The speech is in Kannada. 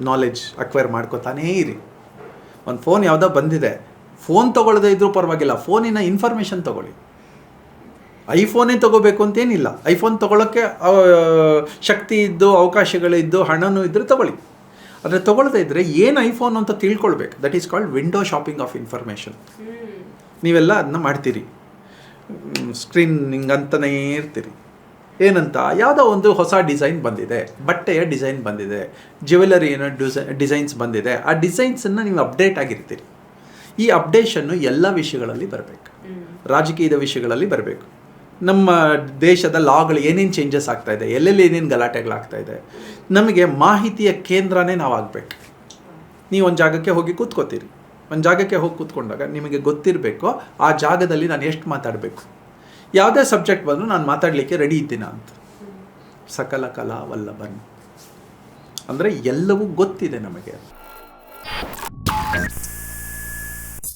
ನಾಲೆಡ್ಜ್ ಅಕ್ವೈರ್ ಮಾಡ್ಕೋತಾನೇ ಇರಿ. ಒಂದು ಫೋನ್ ಯಾವುದೋ ಬಂದಿದೆ, ಫೋನ್ ತೊಗೊಳ್ಳದೇ ಇದ್ರೂ ಪರವಾಗಿಲ್ಲ, ಫೋನಿನ ಇನ್ಫಾರ್ಮೇಷನ್ ತೊಗೊಳ್ಳಿ. ಐಫೋನೇ ತೊಗೋಬೇಕು ಅಂತೇನಿಲ್ಲ, ಐಫೋನ್ ತೊಗೊಳಕ್ಕೆ ಶಕ್ತಿ ಇದ್ದು ಅವಕಾಶಗಳಿದ್ದು ಹಣನೂ ಇದ್ದರೆ ತೊಗೊಳ್ಳಿ. ಆದರೆ ತೊಗೊಳ್ಳದೇ ಇದ್ದರೆ ಏನು ಐಫೋನ್ ಅಂತ ತಿಳ್ಕೊಳ್ಬೇಕು. That is called window shopping of information. ನೀವೆಲ್ಲ ಅದನ್ನ ಮಾಡ್ತೀರಿ, ಸ್ಕ್ರೀನಿಂಗ್ ಅಂತಲೇ ಇರ್ತೀರಿ. ಏನಂತ, ಯಾವುದೋ ಒಂದು ಹೊಸ ಡಿಸೈನ್ ಬಂದಿದೆ, ಬಟ್ಟೆಯ ಡಿಸೈನ್ ಬಂದಿದೆ, ಜ್ಯುವೆಲರಿನ ಡಿಸೈನ್ಸ್ ಬಂದಿದೆ, ಆ ಡಿಸೈನ್ಸನ್ನು ನೀವು ಅಪ್ಡೇಟ್ ಆಗಿರ್ತೀರಿ. ಈ ಅಪ್ಡೇಷನ್ನು ಎಲ್ಲ ವಿಷಯಗಳಲ್ಲಿ ಬರಬೇಕು. ರಾಜಕೀಯದ ವಿಷಯಗಳಲ್ಲಿ ಬರಬೇಕು, ನಮ್ಮ ದೇಶದ ಲಾಗಳು ಏನೇನು ಚೇಂಜಸ್ ಆಗ್ತಾಯಿದೆ, ಎಲ್ಲೆಲ್ಲಿ ಏನೇನು ಗಲಾಟೆಗಳಾಗ್ತಾಯಿದೆ, ನಮಗೆ ಮಾಹಿತಿಯ ಕೇಂದ್ರನೇ ನಾವು ಆಗಬೇಕು. ನೀವು ಒಂದು ಜಾಗಕ್ಕೆ ಹೋಗಿ ಕೂತ್ಕೋತೀರಿ, ಒಂದು ಜಾಗಕ್ಕೆ ಹೋಗಿ ಕೂತ್ಕೊಂಡಾಗ ನಿಮಗೆ ಗೊತ್ತಿರಬೇಕು ಆ ಜಾಗದಲ್ಲಿ ನಾನು ಎಷ್ಟು ಮಾತಾಡಬೇಕು, ಯಾವುದೇ ಸಬ್ಜೆಕ್ಟ್ ಬಂದರೂ ನಾನು ಮಾತಾಡಲಿಕ್ಕೆ ರೆಡಿ ಇದ್ದೀನ ಅಂತ. ಸಕಲ ಕಲಾ ವಲ್ಲಭನ್ ಅಂದರೆ ಎಲ್ಲವೂ ಗೊತ್ತಿದೆ ನಮಗೆ.